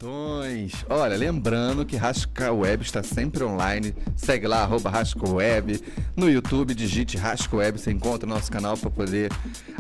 Queridões, olha, lembrando que Rasca Web está sempre online, segue lá, @RascaWeb, no YouTube, digite Rasca Web, você encontra o nosso canal para poder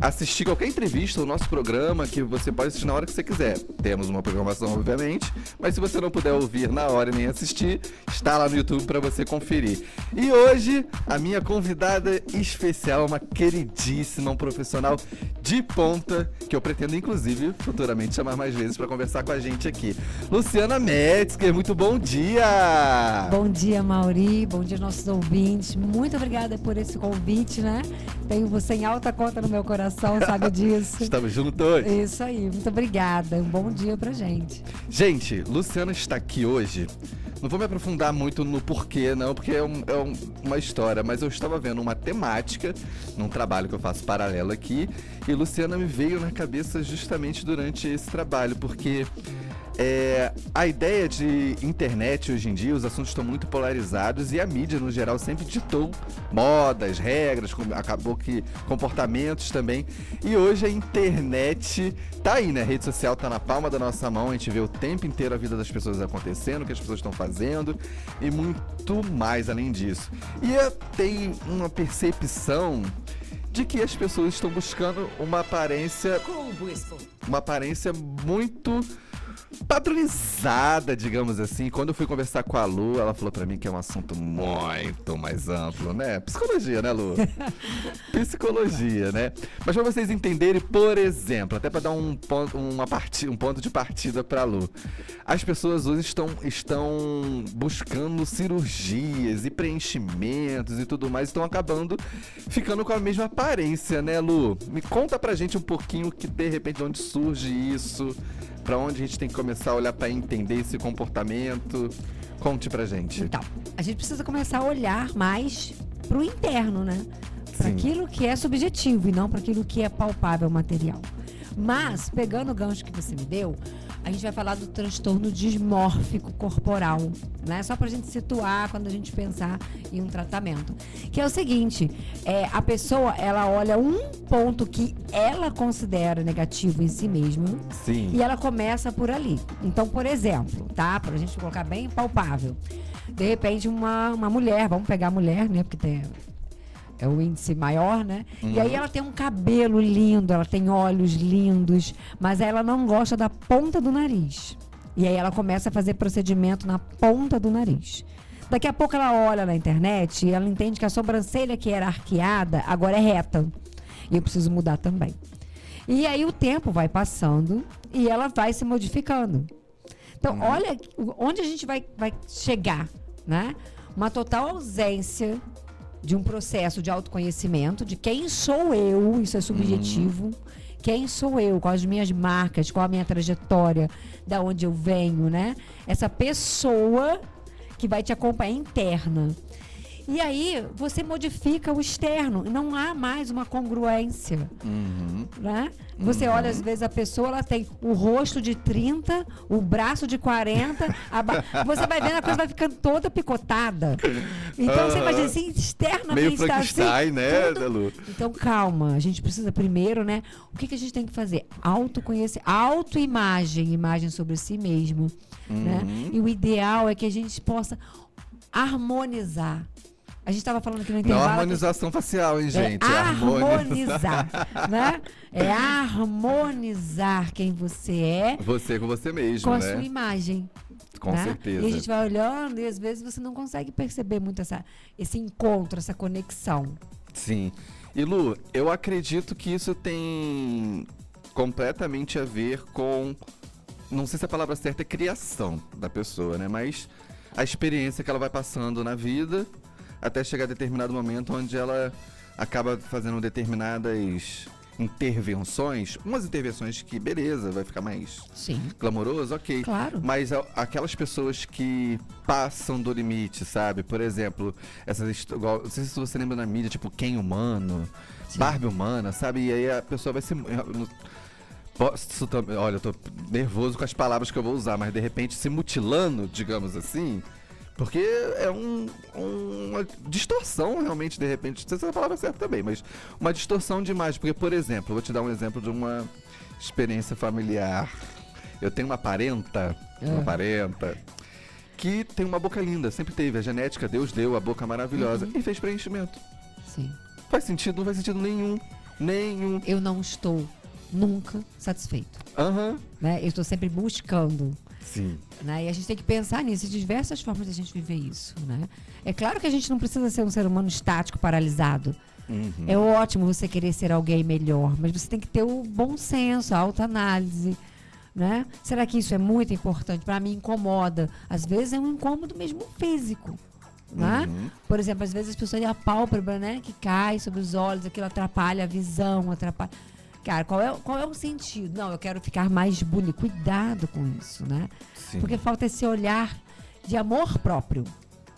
assistir qualquer entrevista ou nosso programa, que você pode assistir na hora que você quiser. Temos uma programação, obviamente, mas se você não puder ouvir na hora e nem assistir, está lá no YouTube para você conferir. E hoje, a minha convidada especial, uma queridíssima, um profissional de ponta, que eu pretendo, inclusive, futuramente chamar mais vezes para conversar com a gente aqui. Luciana Metzger, muito bom dia! Bom dia, Mauri, bom dia, nossos ouvintes. Muito obrigada por esse convite, né? Tenho você em alta conta no meu coração, sabe disso? Estamos juntos! Isso aí, muito obrigada. Um bom dia pra gente. Gente, Luciana está aqui hoje. Não vou me aprofundar muito no porquê, não, porque é uma história, mas eu estava vendo uma temática num trabalho que eu faço paralelo aqui, e Luciana me veio na cabeça justamente durante esse trabalho, porque a ideia de internet hoje em dia, os assuntos estão muito polarizados e a mídia, no geral, sempre ditou modas, regras, acabou que comportamentos também. E hoje a internet tá aí, né? A rede social tá na palma da nossa mão, a gente vê o tempo inteiro a vida das pessoas acontecendo, o que as pessoas estão fazendo e muito mais além disso. E eu tenho uma percepção de que as pessoas estão buscando uma aparência muito padronizada, digamos assim. Quando eu fui conversar com a Lu, ela falou pra mim que é um assunto muito mais amplo, né? Psicologia, né, Lu? Psicologia, né? Mas pra vocês entenderem, por exemplo, até pra dar um ponto de partida pra Lu, as pessoas hoje estão buscando cirurgias e preenchimentos e tudo mais, estão acabando ficando com a mesma aparência, né, Lu? Me conta pra gente um pouquinho que, de repente, de onde surge isso, pra onde a gente tem que começar a olhar pra entender esse comportamento. Conte pra gente. Então, a gente precisa começar a olhar mais pro interno, né? Para aquilo que é subjetivo e não para aquilo que é palpável, material. Mas, pegando o gancho que você me deu, a gente vai falar do transtorno dismórfico corporal, né? Só pra gente situar quando a gente pensar em um tratamento. Que é o seguinte, a pessoa, ela olha um ponto que ela considera negativo em si mesma. Sim. E ela começa por ali. Então, por exemplo, tá? Pra gente colocar bem palpável. De repente, uma mulher, vamos pegar a mulher, né? Porque é o índice maior, né? E aí ela tem um cabelo lindo, ela tem olhos lindos, mas ela não gosta da ponta do nariz. E aí ela começa a fazer procedimento na ponta do nariz. Daqui a pouco ela olha na internet e ela entende que a sobrancelha que era arqueada agora é reta. E eu preciso mudar também. E aí o tempo vai passando e ela vai se modificando. Então, olha onde a gente vai chegar, né? Uma total ausência de um processo de autoconhecimento, de quem sou eu, isso é subjetivo, quem sou eu, quais as minhas marcas, qual a minha trajetória, da onde eu venho, né? Essa pessoa que vai te acompanhar interna. E aí, você modifica o externo, não há mais uma congruência, né? Você olha, às vezes, a pessoa, ela tem o rosto de 30, o braço de 40, você vai vendo, a coisa vai ficando toda picotada. Então, você imagina assim, externamente meio está assim. Frankenstein, né, Lu? Então, calma, a gente precisa primeiro, né? O que a gente tem que fazer? Autoconhecer, autoimagem, imagem sobre si mesmo, né? E o ideal é que a gente possa harmonizar. A gente estava falando aqui no intervalo. Não harmonização facial, hein, gente? Harmonizar, né? É harmonizar quem você é. Você com você mesmo, com a né? sua imagem. Com né? certeza. E a gente vai olhando e às vezes você não consegue perceber muito esse encontro, essa conexão. Sim. E Lu, eu acredito que isso tem completamente a ver com, não sei se a palavra certa é criação da pessoa, né? Mas a experiência que ela vai passando na vida, até chegar a determinado momento onde ela acaba fazendo determinadas intervenções. Umas intervenções que, beleza, vai ficar mais glamouroso, ok. Claro. Mas aquelas pessoas que passam do limite, sabe? Por exemplo, igual, não sei se você lembra na mídia, tipo Ken humano, Barbie humana, sabe? E aí a pessoa vai se... Olha, eu tô nervoso com as palavras que eu vou usar, mas de repente se mutilando, digamos assim... Porque é uma distorção, realmente, de repente. Não sei se é a palavra certa também, mas uma distorção de imagem. Porque, por exemplo, eu vou te dar um exemplo de uma experiência familiar. Eu tenho uma parenta, que tem uma boca linda, sempre teve. A genética, Deus deu a boca maravilhosa e fez preenchimento. Sim. Faz sentido? Não faz sentido nenhum. Nenhum. Eu não estou nunca satisfeito. Né? Eu estou sempre buscando. Sim. Né? E a gente tem que pensar nisso, de diversas formas de a gente viver isso. Né? É claro que a gente não precisa ser um ser humano estático, paralisado. É ótimo você querer ser alguém melhor, mas você tem que ter o bom senso, a autoanálise. Né? Será que isso é muito importante? Para mim, incomoda. Às vezes é um incômodo mesmo físico. Né? Por exemplo, às vezes as pessoas têm a pálpebra, né, que cai sobre os olhos, aquilo atrapalha a visão, atrapalha. Cara, qual é o sentido? Não, eu quero ficar mais bonito. Cuidado com isso, né? Sim. Porque falta esse olhar de amor próprio.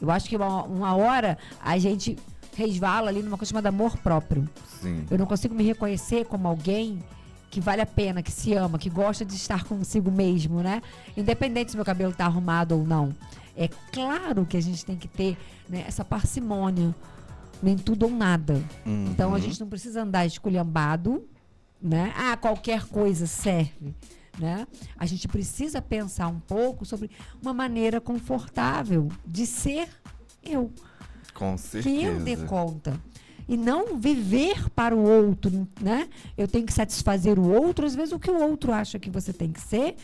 Eu acho que uma hora a gente resvala ali numa coisa chamada amor próprio. Sim. Eu não consigo me reconhecer como alguém que vale a pena, que se ama, que gosta de estar consigo mesmo, né? Independente se meu cabelo tá arrumado ou não. É claro que a gente tem que ter, né, essa parcimônia, nem tudo ou nada. Então a gente não precisa andar esculhambado, né? Qualquer coisa serve, né? A gente precisa pensar um pouco sobre uma maneira confortável de ser eu. Com certeza. Que eu dê conta. E não viver para o outro, né? Eu tenho que satisfazer o outro. Às vezes o que o outro acha que você tem que ser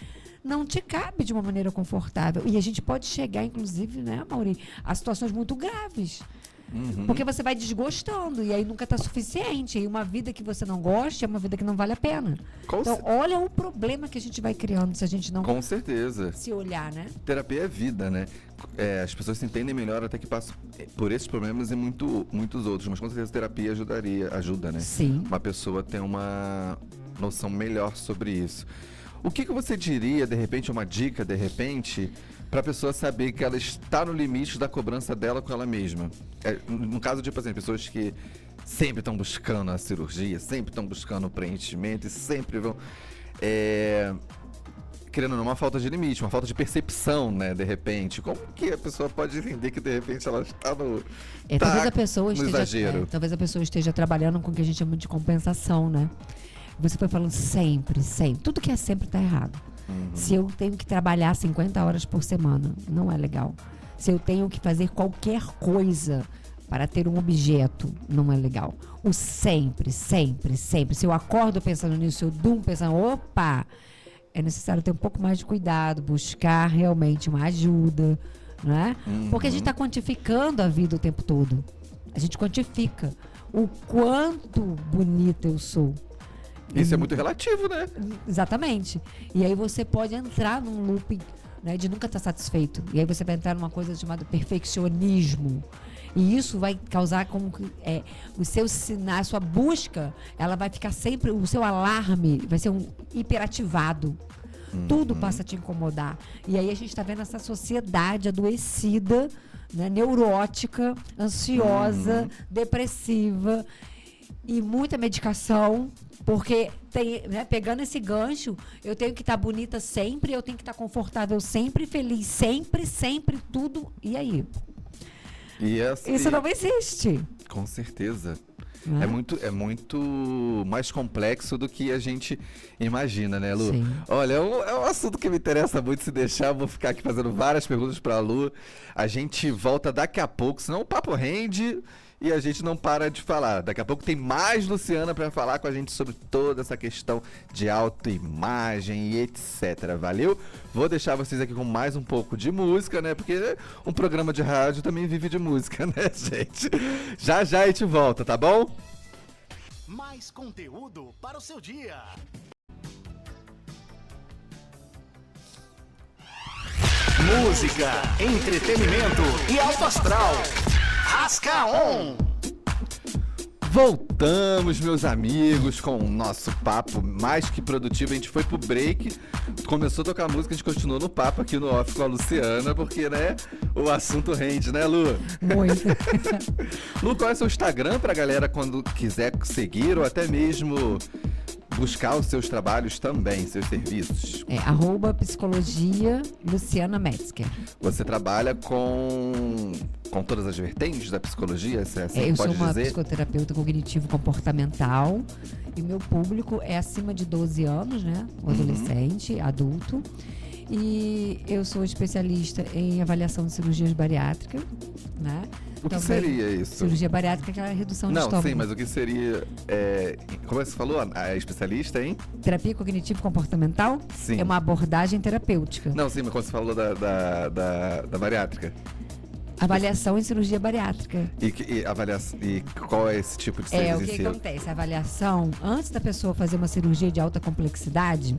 não te cabe de uma maneira confortável. E a gente pode chegar, inclusive, né, Mauri, a situações muito graves. Porque você vai desgostando e aí nunca está suficiente. E uma vida que você não gosta é uma vida que não vale a pena. Então, olha o problema que a gente vai criando se a gente não... Com certeza. Se olhar, né? Terapia é vida, né? As pessoas se entendem melhor até que passam por esses problemas e muitos outros. Mas com certeza a terapia ajuda, né? Sim. Uma pessoa tem uma noção melhor sobre isso. O que você diria, de repente, uma dica, de repente, para a pessoa saber que ela está no limite da cobrança dela com ela mesma? No caso de, por exemplo, pessoas que sempre estão buscando a cirurgia, sempre estão buscando o preenchimento e sempre vão... querendo ou não, uma falta de limite, uma falta de percepção, né, de repente. Como que a pessoa pode entender que, de repente, ela está no... talvez a pessoa esteja, exagero. Talvez a pessoa esteja trabalhando com o que a gente chama de compensação, né? Você foi falando sempre. Tudo que é sempre está errado. Se eu tenho que trabalhar 50 horas por semana, não é legal. Se eu tenho que fazer qualquer coisa para ter um objeto, não é legal. O sempre. Se eu acordo pensando nisso, se eu durmo pensando, opa, é necessário ter um pouco mais de cuidado, buscar realmente uma ajuda, né? Porque a gente está quantificando a vida o tempo todo. A gente quantifica o quanto bonita eu sou. Isso é muito relativo, né? Exatamente. E aí você pode entrar num looping, né, de nunca estar satisfeito. E aí você vai entrar numa coisa chamada perfeccionismo. E isso vai causar como que o seu sinal, a sua busca, ela vai ficar sempre, o seu alarme vai ser hiperativado. Tudo passa a te incomodar. E aí a gente está vendo essa sociedade adoecida, né, neurótica, ansiosa, depressiva e muita medicação. Porque, né, pegando esse gancho, eu tenho que estar bonita sempre, eu tenho que estar confortável sempre, feliz sempre, tudo. E aí? Isso não existe. Com certeza. É muito mais complexo do que a gente imagina, né, Lu? Sim. Olha, é um assunto que me interessa muito. Se deixar, eu vou ficar aqui fazendo várias perguntas pra Lu. A gente volta daqui a pouco, senão o papo rende e a gente não para de falar. Daqui a pouco tem mais Luciana pra falar com a gente sobre toda essa questão de autoimagem e etc. Valeu? Vou deixar vocês aqui com mais um pouco de música, né? Porque um programa de rádio também vive de música, né, gente? Já a gente volta, tá bom? Mais conteúdo para o seu dia. Música, entretenimento e alto astral. Rasca On! Voltamos, meus amigos, com o nosso papo mais que produtivo. A gente foi pro break, começou a tocar música, a gente continuou no papo aqui no off com a Luciana, porque, né, o assunto rende, né, Lu? Muito. Lu, qual é o seu Instagram pra galera quando quiser seguir ou até mesmo buscar os seus trabalhos também, seus serviços? @psicologia Luciana Metzger. Você trabalha com todas as vertentes da psicologia, se assim Eu pode sou uma dizer? psicoterapeuta cognitivo-comportamental e meu público é acima de 12 anos, né? O adolescente, adulto. E eu sou especialista em avaliação de cirurgias bariátricas, né? O que seria isso? Cirurgia bariátrica é aquela redução de Não, estômago. sim, mas o que seria... como é que você falou? A especialista, hein? Terapia cognitivo-comportamental Sim. é uma abordagem terapêutica. Não, sim, mas quando você falou da bariátrica. Avaliação em cirurgia bariátrica. E qual é esse tipo de O serviço que seu? acontece? A avaliação, antes da pessoa fazer uma cirurgia de alta complexidade,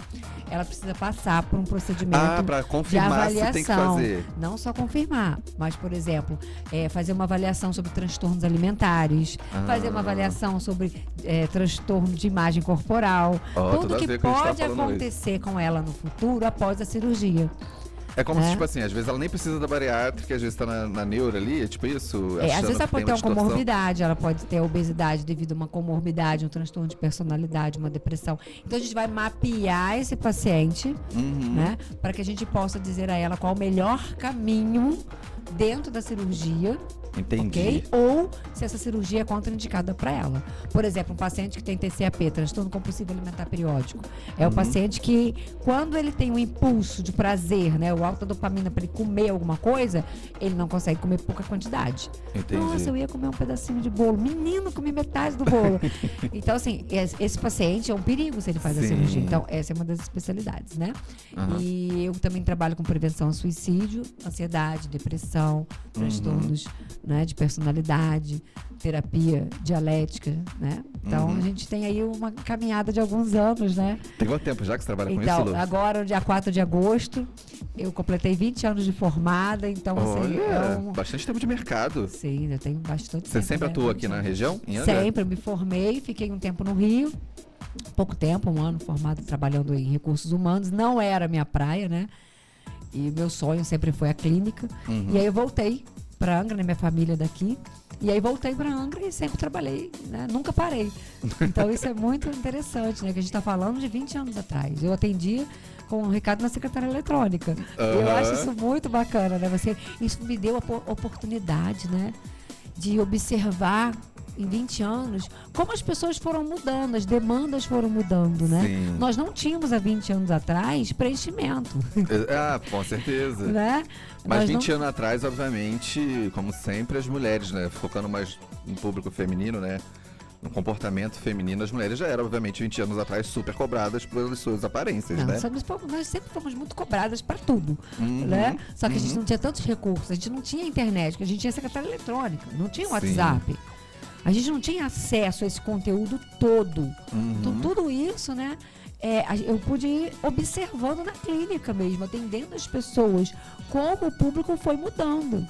ela precisa passar por um procedimento Pra de confirmar se avaliação. tem que fazer. Não só confirmar, mas, por exemplo, fazer uma avaliação sobre transtornos alimentares, fazer uma avaliação sobre transtorno de imagem corporal, Tudo tudo a que ver com o que a gente pode tá falando acontecer com ela no futuro após a cirurgia. É como se, É. tipo assim, às vezes ela nem precisa da bariátrica, às vezes tá na neuro ali, é tipo isso? Às achando vezes ela que pode tem ter uma uma distorção. comorbidade, ela pode ter obesidade devido a uma comorbidade, um transtorno de personalidade, uma depressão. Então a gente vai mapear esse paciente, né, para que a gente possa dizer a ela qual o melhor caminho dentro da cirurgia. Entendi. Ok? Ou se essa cirurgia é contraindicada para ela. Por exemplo, um paciente que tem TCAP, transtorno compulsivo alimentar periódico, é o paciente que, quando ele tem um impulso de prazer, né, o alta dopamina para ele comer alguma coisa, ele não consegue comer pouca quantidade. Entendi. Nossa, eu ia comer um pedacinho de bolo. Menino, comi metade do bolo. Então, assim, esse paciente é um perigo se ele faz a Sim. cirurgia. Então, essa é uma das especialidades, né? E eu também trabalho com prevenção ao suicídio, ansiedade, depressão, transtornos, né, de personalidade, terapia dialética, né? Então, a gente tem aí uma caminhada de alguns anos, né? Tem quanto tempo já que você trabalha com isso, Então, Lu? agora, no dia 4 de agosto, eu completei 20 anos de formada, então, assim, Olha, bastante tempo de mercado. Sim, eu tenho bastante Você tempo, sempre né? atua aqui na região? Em Angra? Sempre, eu me formei, fiquei um tempo no Rio, pouco tempo, um ano formado trabalhando em recursos humanos, não era a minha praia, né? E meu sonho sempre foi a clínica. E aí eu voltei para Angra, né? Minha família daqui. E aí voltei para Angra e sempre trabalhei, né? Nunca parei. Então isso é muito interessante, né? Que a gente está falando de 20 anos atrás. Eu atendia com um recado na secretária eletrônica. Eu acho isso muito bacana, né? Isso me deu a oportunidade, né? De observar em 20 anos como as pessoas foram mudando, as demandas foram mudando, né? Sim. Nós não tínhamos há 20 anos atrás preenchimento, Com certeza. né? Mas Nós 20 não... anos atrás, obviamente, como sempre, as mulheres, né? Focando mais no público feminino, né? No comportamento feminino, as mulheres já eram, obviamente, 20 anos atrás, super cobradas pelas suas aparências, Não, né? nós sempre fomos muito cobradas para tudo, né? Só que a gente não tinha tantos recursos, a gente não tinha internet, porque a gente tinha secretária eletrônica, não tinha WhatsApp. A gente não tinha acesso a esse conteúdo todo. Então, tudo isso, né? Eu pude ir observando na clínica mesmo, atendendo as pessoas, como o público foi mudando.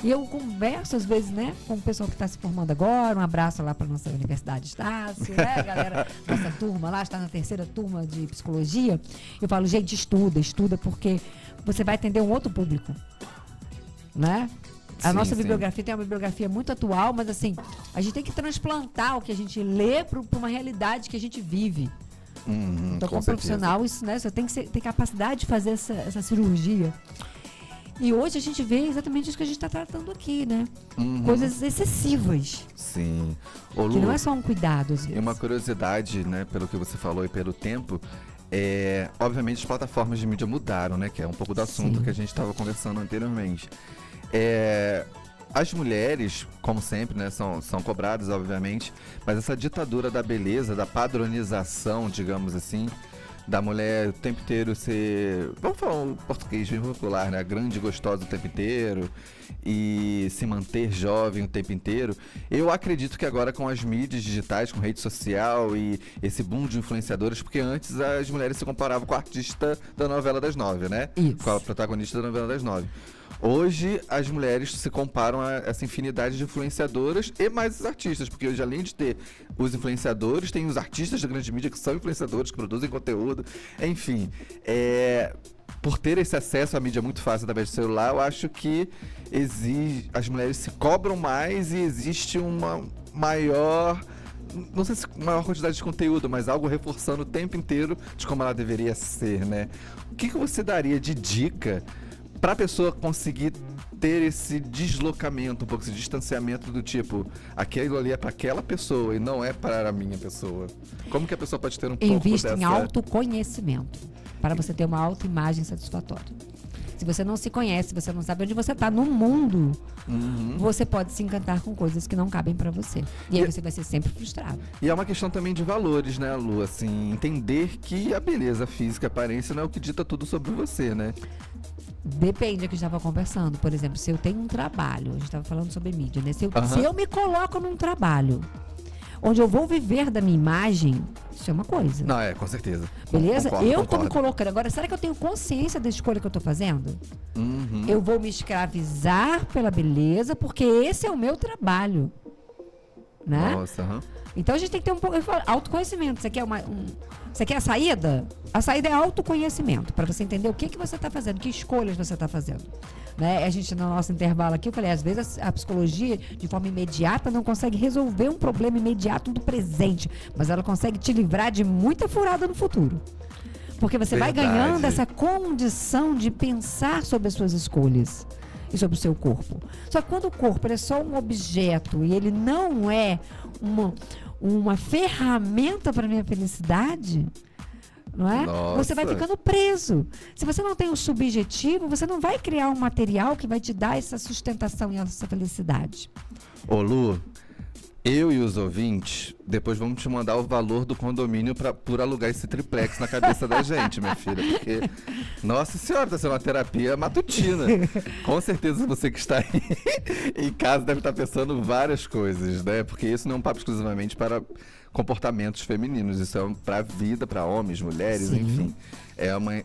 E eu converso, às vezes, né, com o pessoal que está se formando agora. Um abraço lá para nossa Universidade Estácio, né, galera? Nossa turma lá está na 3ª turma de psicologia. Eu falo, gente, estuda, porque você vai atender um outro público, né? A nossa bibliografia tem uma bibliografia muito atual, mas assim, a gente tem que transplantar o que a gente lê para uma realidade que a gente vive. Então, como profissional, isso, né, você tem que ter capacidade de fazer essa cirurgia. E hoje a gente vê exatamente isso que a gente está tratando aqui, né? Coisas excessivas. Sim. Ô, Que Lu, não é só um cuidado, às vezes. e uma curiosidade, né, pelo que você falou e pelo tempo, obviamente as plataformas de mídia mudaram, né? Que é um pouco do assunto Sim. que a gente estava conversando anteriormente. As mulheres, como sempre, né, são cobradas, obviamente, mas essa ditadura da beleza, da padronização, digamos assim, da mulher o tempo inteiro ser, vamos falar um português bem popular, né, grande e gostosa o tempo inteiro e se manter jovem o tempo inteiro. Eu acredito que agora com as mídias digitais, com rede social e esse boom de influenciadoras, porque antes as mulheres se comparavam com a artista da novela das 9, né? Isso. Com a protagonista da novela das 9. Hoje, as mulheres se comparam a essa infinidade de influenciadoras e mais os artistas, porque hoje, além de ter os influenciadores, tem os artistas da grande mídia que são influenciadores, que produzem conteúdo, enfim. Por ter esse acesso à mídia muito fácil através do celular, eu acho que as mulheres se cobram mais e existe uma maior não sei se maior quantidade de conteúdo, mas algo reforçando o tempo inteiro de como ela deveria ser, né? O que você daria de dica pra pessoa conseguir ter esse deslocamento, um pouco esse distanciamento do tipo, aquilo ali é pra aquela pessoa e não é para a minha pessoa? Como que a pessoa pode ter um pouco Invista em dessa... autoconhecimento, para você ter uma autoimagem satisfatória. Se você não se conhece, se você não sabe onde você está no mundo, você pode se encantar com coisas que não cabem para você. E aí você vai ser sempre frustrado. E é uma questão também de valores, né, Lu? Assim, entender que a beleza física, a aparência não é o que dita tudo sobre você, né? Depende do que a gente estava conversando. Por exemplo, se eu tenho um trabalho, a gente estava falando sobre mídia, né? Se eu me coloco num trabalho onde eu vou viver da minha imagem, isso é uma coisa. Não, com certeza. Beleza? Eu tô me concordo. colocando. Agora, será que eu tenho consciência da escolha que eu tô fazendo? Eu vou me escravizar pela beleza, porque esse é o meu trabalho. Né? Nossa, Então a gente tem que ter um pouco. Eu falo, autoconhecimento. Você quer você quer a saída? A saída é autoconhecimento, para você entender o que você está fazendo, que escolhas você está fazendo. Né? A gente, no nosso intervalo aqui, eu falei, às vezes a psicologia, de forma imediata, não consegue resolver um problema imediato do presente, mas ela consegue te livrar de muita furada no futuro. Porque você vai ganhando essa condição de pensar sobre as suas escolhas e sobre o seu corpo. Só que quando o corpo é só um objeto e ele não é uma ferramenta para minha felicidade, não é? Nossa. Você vai ficando preso. Se você não tem um subjetivo, você não vai criar um material que vai te dar essa sustentação e essa felicidade. Ô, Lu, eu e os ouvintes, depois vamos te mandar o valor do condomínio por alugar esse triplex na cabeça da gente, minha filha. Porque, nossa senhora, tá sendo uma terapia matutina. Com certeza você que está aí em casa deve estar pensando várias coisas, né? Porque isso não é um papo exclusivamente para comportamentos femininos. Isso é para vida, para homens, mulheres, Sim. enfim.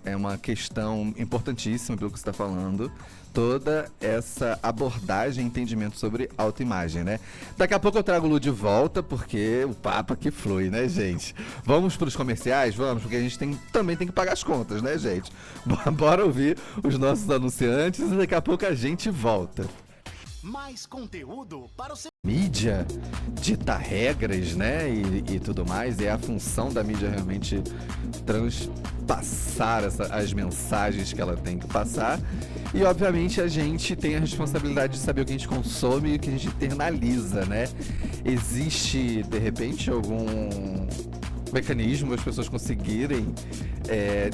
É uma questão importantíssima pelo que você está falando. Toda essa abordagem e entendimento sobre autoimagem, né? Daqui a pouco eu trago o Lu de volta, porque o papo aqui flui, né, gente? Vamos para os comerciais? Vamos, porque a gente também tem que pagar as contas, né, gente? Bora ouvir os nossos anunciantes e daqui a pouco a gente volta. Mais conteúdo para o seu... Mídia dita regras, né, e tudo mais, é a função da mídia realmente transpassar as mensagens que ela tem que passar, e obviamente a gente tem a responsabilidade de saber o que a gente consome e o que a gente internaliza, né? Existe, de repente, algum mecanismo as pessoas conseguirem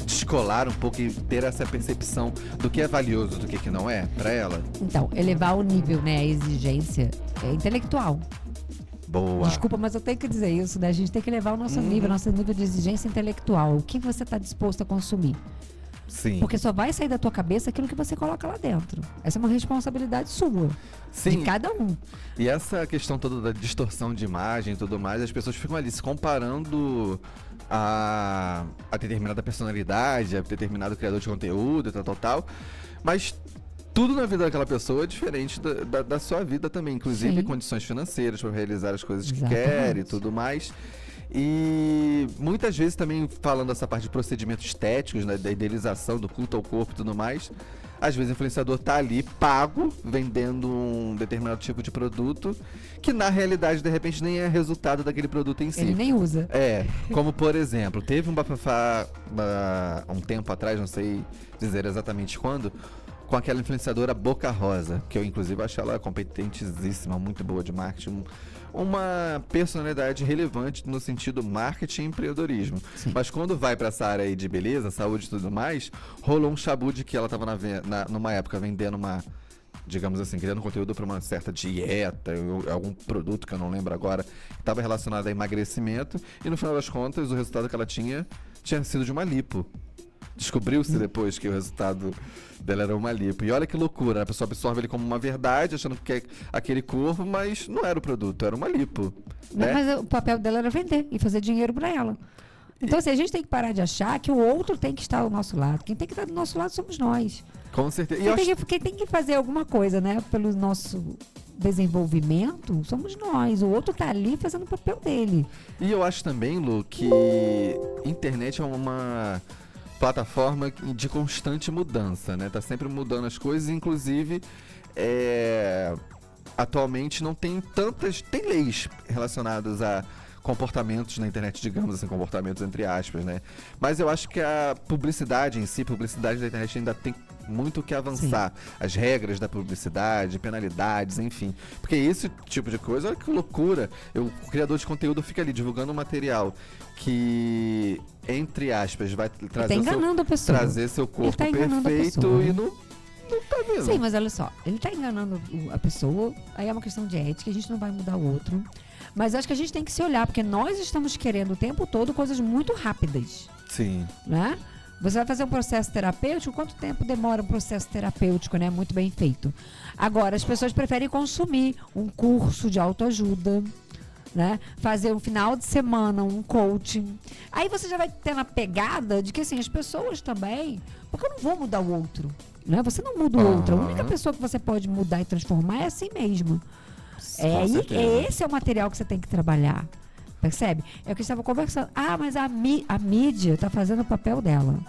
descolar um pouco e ter essa percepção do que é valioso, do que não é, pra ela? Então, elevar o nível, né, a exigência intelectual. Boa. Desculpa, mas eu tenho que dizer isso, né? A gente tem que elevar o nosso nosso nível de exigência intelectual. O que você está disposto a consumir? Sim. Porque só vai sair da tua cabeça aquilo que você coloca lá dentro. Essa é uma responsabilidade sua. Sim. De cada um. E essa questão toda da distorção de imagem e tudo mais, as pessoas ficam ali se comparando a determinada personalidade, a determinado criador de conteúdo e tal. Mas tudo na vida daquela pessoa é diferente da sua vida também, inclusive Sim. condições financeiras para realizar as coisas que Exatamente. quer e tudo mais. E muitas vezes também falando dessa parte de procedimentos estéticos, né, da idealização do culto ao corpo e tudo mais, às vezes o influenciador tá ali pago, vendendo um determinado tipo de produto, que na realidade de repente nem é resultado daquele produto em si. Ele nem usa. Como por exemplo, teve um bafafá um tempo atrás, não sei dizer exatamente quando, com aquela influenciadora Boca Rosa, que eu inclusive acho ela competentíssima, muito boa de marketing, uma personalidade relevante no sentido marketing e empreendedorismo. Sim. Mas quando vai para essa área aí de beleza, saúde e tudo mais, rolou um chabu de que ela tava numa época vendendo digamos assim, criando conteúdo para uma certa dieta, algum produto que eu não lembro agora, que estava relacionado a emagrecimento, e no final das contas o resultado que ela tinha sido de uma lipo. Descobriu-se depois que o resultado dela era uma lipo. E olha que loucura, a pessoa absorve ele como uma verdade, achando que é aquele corpo, mas não era o produto, era uma lipo. Né? Mas o papel dela era vender e fazer dinheiro para ela. Então, assim, a gente tem que parar de achar que o outro tem que estar ao nosso lado. Quem tem que estar do nosso lado somos nós. Com certeza. Quem tem que fazer alguma coisa, né, pelo nosso desenvolvimento, somos nós. O outro tá ali fazendo o papel dele. E eu acho também, Lu, que internet é uma plataforma de constante mudança, né? Tá sempre mudando as coisas, inclusive atualmente não tem tem leis relacionadas a comportamentos na internet, digamos assim, comportamentos entre aspas, né? Mas eu acho que a publicidade em si, publicidade da internet ainda tem muito o que avançar. Sim. As regras da publicidade, penalidades, enfim. Porque esse tipo de coisa, olha que loucura. O criador de conteúdo fica ali divulgando um material que, entre aspas, vai trazer seu corpo perfeito e não tá vendo. Sim, mas olha só, ele tá enganando a pessoa, aí é uma questão de ética, a gente não vai mudar o outro. Mas acho que a gente tem que se olhar, porque nós estamos querendo o tempo todo coisas muito rápidas. Sim. Né? Você vai fazer um processo terapêutico, quanto tempo demora um processo terapêutico, né? Muito bem feito. Agora, as pessoas preferem consumir um curso de autoajuda, né? Fazer um final de semana, um coaching. Aí você já vai ter na pegada de que, assim, as pessoas também... Porque eu não vou mudar o outro, né? Você não muda o outro. A única pessoa que você pode mudar e transformar é assim mesmo. Esse é o material que você tem que trabalhar. Percebe? É o que a gente estava conversando. Ah, mas a mídia está fazendo o papel dela.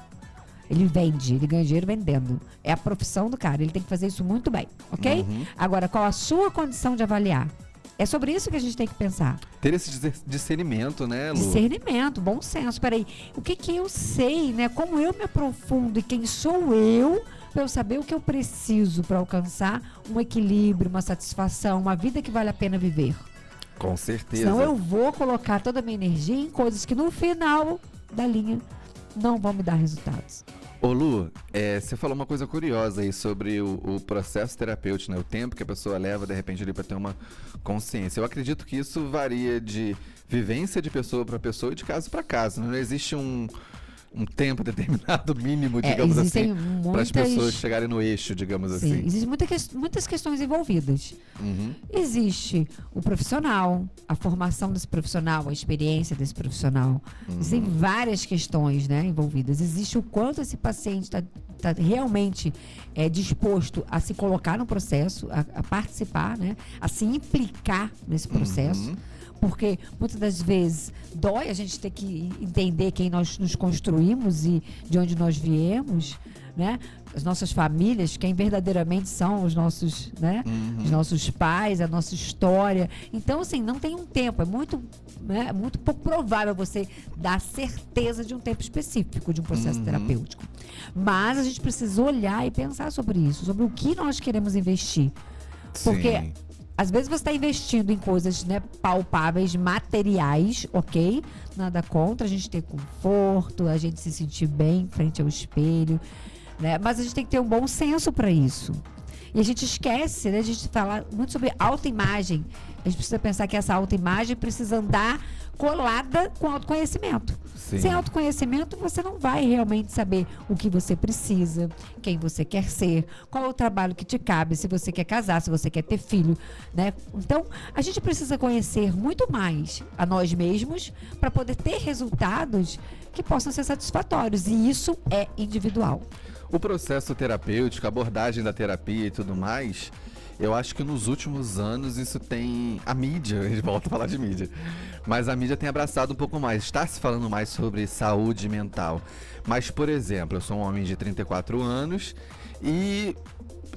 Ele vende, ele ganha dinheiro vendendo. É a profissão do cara, ele tem que fazer isso muito bem, ok? Uhum. Agora, qual a sua condição de avaliar? É sobre isso que a gente tem que pensar. Ter esse discernimento, né, Lu? Discernimento, bom senso. Peraí, o que eu sei, né? Como eu me aprofundo e quem sou eu para eu saber o que eu preciso para alcançar um equilíbrio, uma satisfação, uma vida que vale a pena viver. Com certeza. Senão eu vou colocar toda a minha energia em coisas que no final da linha não vão me dar resultados. Ô Lu, você falou uma coisa curiosa aí sobre o processo terapêutico, né? O tempo que a pessoa leva, de repente, ali para ter uma consciência. Eu acredito que isso varia de vivência de pessoa para pessoa e de caso para caso. Não existe um tempo determinado mínimo, digamos assim, para as pessoas chegarem no eixo, digamos assim. Existem muitas questões envolvidas. Uhum. Existe o profissional, a formação desse profissional, a experiência desse profissional. Uhum. Existem várias questões, né, envolvidas. Existe o quanto esse paciente está realmente disposto a se colocar no processo, a participar, né, a se implicar nesse processo. Uhum. Porque muitas das vezes dói a gente ter que entender quem nós nos construímos e de onde nós viemos, né? As nossas famílias, quem verdadeiramente são os nossos, né? Uhum. Os nossos pais, a nossa história. Então, assim, não tem um tempo. É muito pouco provável você dar certeza de um tempo específico de um processo terapêutico. Mas a gente precisa olhar e pensar sobre isso, sobre o que nós queremos investir. Porque... Sim. Às vezes você está investindo em coisas, né, palpáveis, materiais, ok? Nada contra a gente ter conforto, a gente se sentir bem frente ao espelho, né? Mas a gente tem que ter um bom senso para isso. E a gente esquece, né? A gente fala muito sobre autoimagem. A gente precisa pensar que essa autoimagem precisa andar colada com autoconhecimento. Sim. Sem autoconhecimento, você não vai realmente saber o que você precisa, quem você quer ser, qual é o trabalho que te cabe, se você quer casar, se você quer ter filho, né? Então, a gente precisa conhecer muito mais a nós mesmos para poder ter resultados que possam ser satisfatórios. E isso é individual. O processo terapêutico, a abordagem da terapia e tudo mais, eu acho que nos últimos anos isso tem... A mídia, a gente volta a falar de mídia, mas a mídia tem abraçado um pouco mais. Está se falando mais sobre saúde mental. Mas, por exemplo, eu sou um homem de 34 anos e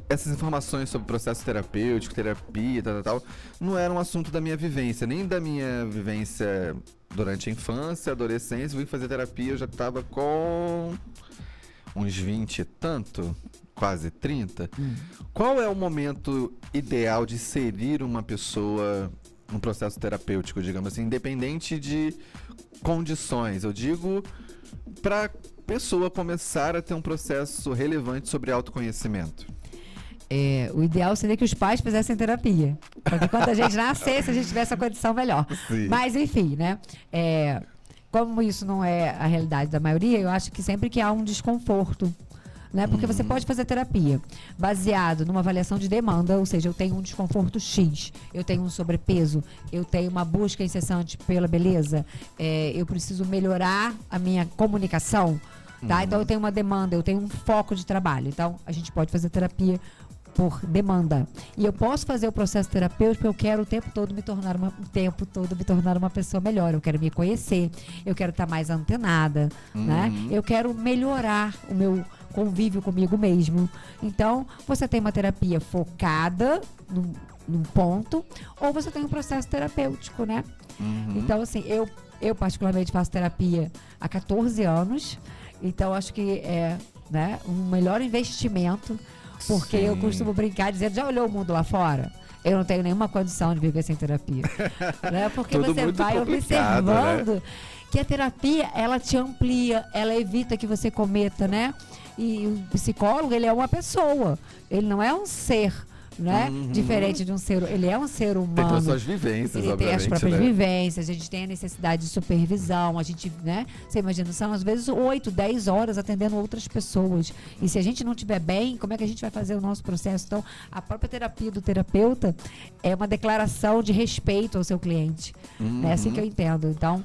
essas informações sobre processo terapêutico, terapia, tal, não era um assunto da minha vivência, nem da minha vivência durante a infância, adolescência. Eu vim fazer terapia, eu já estava com uns 20 e tanto, quase 30. Qual é o momento ideal de inserir uma pessoa num processo terapêutico, digamos assim, independente de condições? Eu digo para pessoa começar a ter um processo relevante sobre autoconhecimento. O ideal seria que os pais fizessem terapia. Porque quando a gente nascesse, a gente tivesse a condição melhor. Sim. Mas, enfim, né? Como isso não é a realidade da maioria, eu acho que sempre que há um desconforto, né? Porque você pode fazer terapia baseado numa avaliação de demanda, ou seja, eu tenho um desconforto X, eu tenho um sobrepeso, eu tenho uma busca incessante pela beleza, eu preciso melhorar a minha comunicação, tá? Então eu tenho uma demanda, eu tenho um foco de trabalho. Então a gente pode fazer terapia por demanda. E eu posso fazer o processo terapêutico porque eu quero o tempo todo me tornar uma pessoa melhor. Eu quero me conhecer, eu quero estar mais antenada, né? Eu quero melhorar o meu convívio comigo mesmo. Então, você tem uma terapia focada num ponto, ou você tem um processo terapêutico, né? Então, assim, eu particularmente faço terapia há 14 anos, então acho que é, né, um melhor investimento, porque eu costumo brincar dizendo, já olhou o mundo lá fora? Eu não tenho nenhuma condição de viver sem terapia. Né? Porque Tudo você muito vai complicado, observando, né? que a terapia, ela te amplia, ela evita que você cometa, né? E o psicólogo, ele é uma pessoa, ele não é um ser, né? Diferente de um ser, ele é um ser humano. Tem todas as suas vivências, Ele tem as obviamente, próprias né? vivências, a gente tem a necessidade de supervisão, a gente, né? Você imagina, são às vezes 8, 10 horas atendendo outras pessoas. E se a gente não estiver bem, como é que a gente vai fazer o nosso processo? Então, a própria terapia do terapeuta é uma declaração de respeito ao seu cliente. É assim que eu entendo. Então,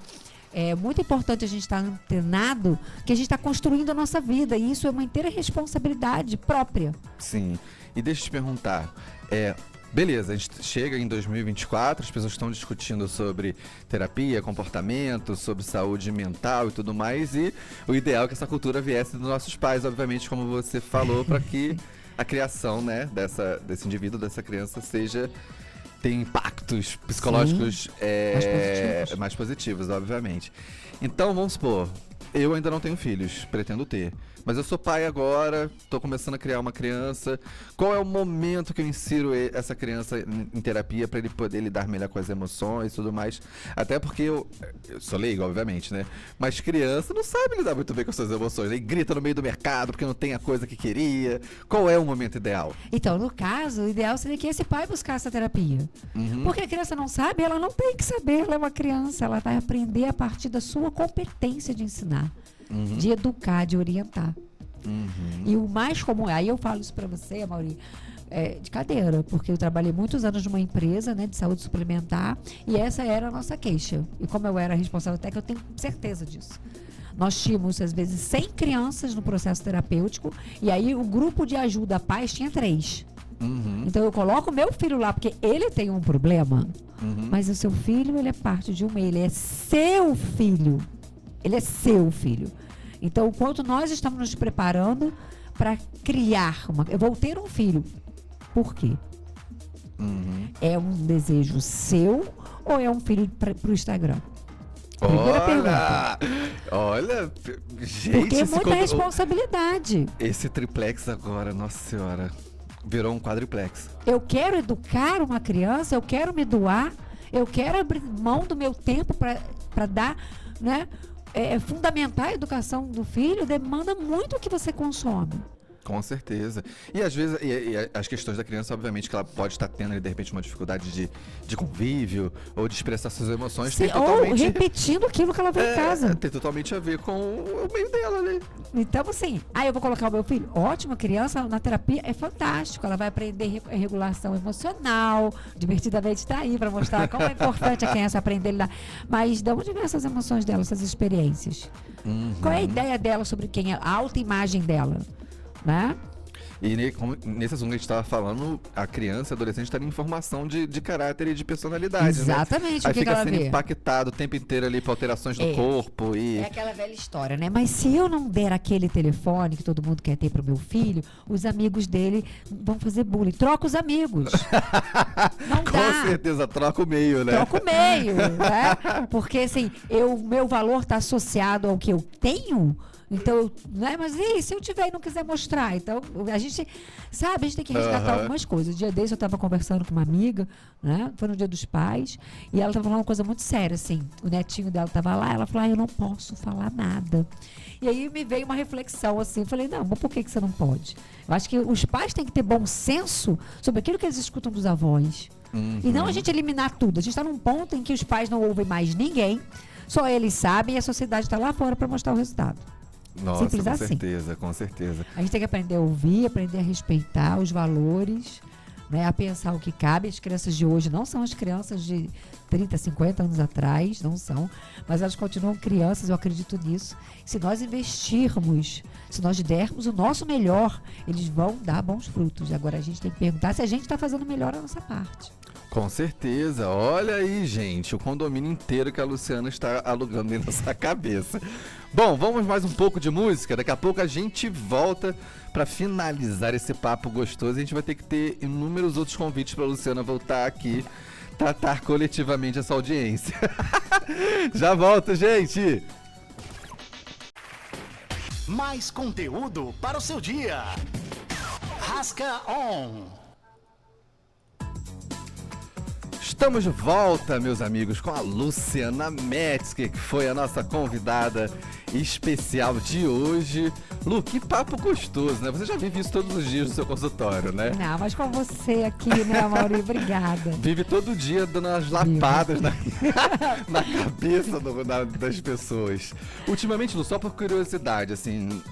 é muito importante a gente estar antenado, que a gente está construindo a nossa vida. E isso é uma inteira responsabilidade própria. Sim. E deixa eu te perguntar, beleza, a gente chega em 2024, as pessoas estão discutindo sobre terapia, comportamento, sobre saúde mental e tudo mais, e o ideal é que essa cultura viesse dos nossos pais, obviamente, como você falou, para que a criação, né, desse indivíduo, dessa criança, tem impactos psicológicos mais positivos, obviamente. Então, vamos supor, eu ainda não tenho filhos, pretendo ter. Mas eu sou pai agora, tô começando a criar uma criança. Qual é o momento que eu insiro essa criança em terapia para ele poder lidar melhor com as emoções e tudo mais? Até porque eu sou leigo, obviamente, né? Mas criança não sabe lidar muito bem com as suas emoções. Aí grita no meio do mercado porque não tem a coisa que queria. Qual é o momento ideal? Então, no caso, o ideal seria que esse pai buscasse a terapia. Porque a criança não sabe, ela não tem que saber, ela é uma criança, ela vai aprender a partir da sua competência de ensinar, de educar, de orientar. E o mais comum, aí eu falo isso pra você, Amaury, de cadeira, porque eu trabalhei muitos anos numa empresa, né, de saúde suplementar, e essa era a nossa queixa. E como eu era responsável técnica, eu tenho certeza disso. Nós tínhamos, às vezes, 100 crianças no processo terapêutico, e aí o grupo de ajuda a pais tinha 3. Então eu coloco o meu filho lá, porque ele tem um problema, mas o seu filho, ele é parte de ele é seu filho. Ele é seu filho. Então, o quanto nós estamos nos preparando para criar eu vou ter um filho. Por quê? É um desejo seu ou é um filho para o Instagram? Primeira pergunta. Olha, gente, porque é muita responsabilidade. Esse triplex agora, nossa senhora, virou um quadriplex. Eu quero educar uma criança, eu quero me doar, eu quero abrir mão do meu tempo para dar, né? Fundamentar a educação do filho demanda muito o que você consome. Com certeza. E às vezes, as questões da criança, obviamente, que ela pode estar tendo, de repente, uma dificuldade de convívio ou de expressar suas emoções. Sim, ou repetindo aquilo que ela vê em casa. Tem totalmente a ver com o meio dela, né? Então, assim, eu vou colocar o meu filho. Ótimo, criança na terapia é fantástico. Ela vai aprender regulação emocional, divertidamente está aí para mostrar como é importante a criança aprender a lidar. Mas de onde vem essas emoções dela, essas experiências? Qual é a ideia dela sobre quem é a autoimagem dela? Né? E nesse assunto que a gente estava falando, a criança e a adolescente está em formação de caráter e de personalidade. Exatamente. Né? Aí fica ela sendo vê? Impactado o tempo inteiro ali por alterações do corpo. É aquela velha história, né? Mas se eu não der aquele telefone que todo mundo quer ter pro meu filho, os amigos dele vão fazer bullying. Troca os amigos. Não dá. Com certeza, troca o meio, né? Troca o meio, né? Porque assim, meu valor está associado ao que eu tenho. Então, né? Mas e se eu tiver e não quiser mostrar? Então, a gente tem que resgatar algumas coisas. O dia desse eu estava conversando com uma amiga, né? Foi no Dia dos Pais, e ela estava falando uma coisa muito séria, assim. O netinho dela estava lá, ela falou, eu não posso falar nada. E aí me veio uma reflexão, assim, eu falei, não, mas por que você não pode? Eu acho que os pais têm que ter bom senso sobre aquilo que eles escutam dos avós. E não a gente eliminar tudo. A gente está num ponto em que os pais não ouvem mais ninguém, só eles sabem e a sociedade está lá fora para mostrar o resultado. Nossa, simples com assim. certeza, com certeza. A gente tem que aprender a ouvir, aprender a respeitar os valores, né, a pensar o que cabe. As crianças de hoje não são as crianças de 30, 50 anos atrás, não são, mas elas continuam crianças, eu acredito nisso. Se nós investirmos, se nós dermos o nosso melhor, eles vão dar bons frutos. Agora a gente tem que perguntar se a gente está fazendo melhor a nossa parte. Com certeza. Olha aí, gente, o condomínio inteiro que a Luciana está alugando dentro da sua cabeça. Bom, vamos mais um pouco de música. Daqui a pouco a gente volta para finalizar esse papo gostoso. A gente vai ter que ter inúmeros outros convites para a Luciana voltar aqui, tratar coletivamente essa audiência. Já volto, gente! Mais conteúdo para o seu dia. Rasca On. Estamos de volta, meus amigos, com a Luciana Metzger, que foi a nossa convidada especial de hoje. Lu, que papo gostoso, né? Você já vive isso todos os dias no seu consultório, né? Não, mas com você aqui, né, Mauri? Obrigada. Vive todo dia dando umas lapadas na cabeça das pessoas. Ultimamente, Lu, só por curiosidade, assim,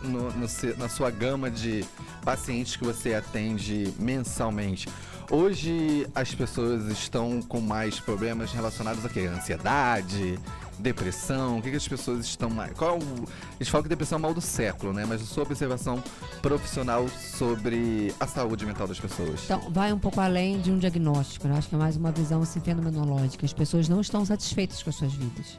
na sua gama de pacientes que você atende mensalmente, hoje as pessoas estão com mais problemas relacionados a quê? Ansiedade, depressão? O que as pessoas estão mais... Eles falam que depressão é o mal do século, né? Mas a sua observação profissional sobre a saúde mental das pessoas. Então, vai um pouco além de um diagnóstico, né? Acho que é mais uma visão assim, fenomenológica. As pessoas não estão satisfeitas com as suas vidas.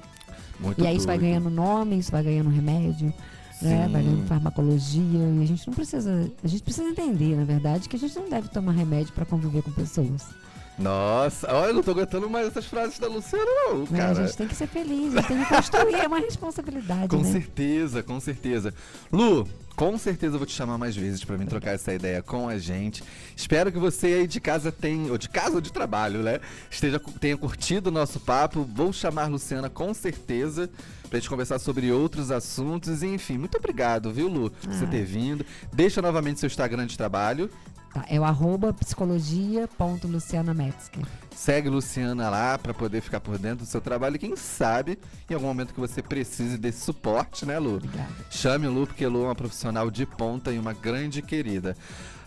Muito e aí isso vai doido. ganhando nome, isso vai ganhando remédio, né? Vai ganhando farmacologia. E a gente não precisa... A gente precisa entender, na verdade, que a gente não deve tomar remédio para conviver com pessoas. Nossa, olha, eu não tô aguentando mais essas frases da Luciana, não, Né? cara. A gente tem que ser feliz, a gente tem que construir, é uma responsabilidade, Com né? certeza, com certeza. Lu, com certeza eu vou te chamar mais vezes pra vir trocar essa ideia com a gente. Espero que você aí de casa tenha, ou de trabalho, né? Tenha curtido o nosso papo. Vou chamar a Luciana com certeza pra gente conversar sobre outros assuntos. E, enfim, muito obrigado, viu, Lu, por você ter vindo. Deixa novamente seu Instagram de trabalho. Tá, é o @psicologia.lucianametzger. Segue Luciana lá para poder ficar por dentro do seu trabalho. E quem sabe, em algum momento que você precise desse suporte, né, Lu? Obrigada. Chame o Lu, porque Lu é uma profissional de ponta e uma grande querida.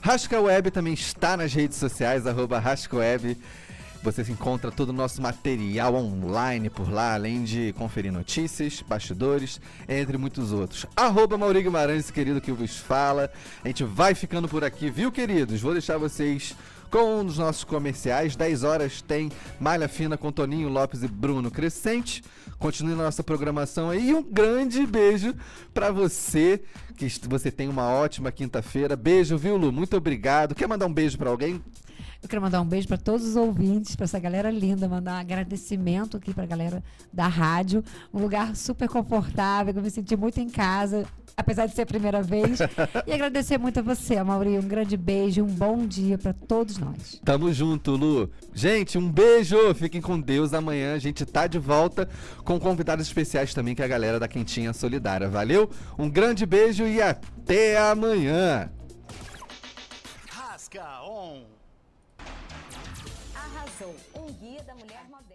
Rasca Web também está nas redes sociais, @RascaWeb. Você encontra todo o nosso material online por lá, além de conferir notícias, bastidores, entre muitos outros. @Mauri Guimarães, querido que vos fala. A gente vai ficando por aqui, viu, queridos? Vou deixar vocês com um dos nossos comerciais. 10 horas tem Malha Fina com Toninho Lopes e Bruno Crescente. Continue na nossa programação aí. E um grande beijo pra você, que você tenha uma ótima quinta-feira. Beijo, viu, Lu? Muito obrigado. Quer mandar um beijo pra alguém? Eu quero mandar um beijo para todos os ouvintes, para essa galera linda, mandar um agradecimento aqui para a galera da rádio. Um lugar super confortável, que eu me senti muito em casa, apesar de ser a primeira vez. E agradecer muito a você, Mauri. Um grande beijo, um bom dia para todos nós. Tamo junto, Lu. Gente, um beijo. Fiquem com Deus. Amanhã a gente tá de volta com convidados especiais também, que é a galera da Quentinha Solidária. Valeu? Um grande beijo e até amanhã. Rasca On. Arrasou, um guia da mulher moderna.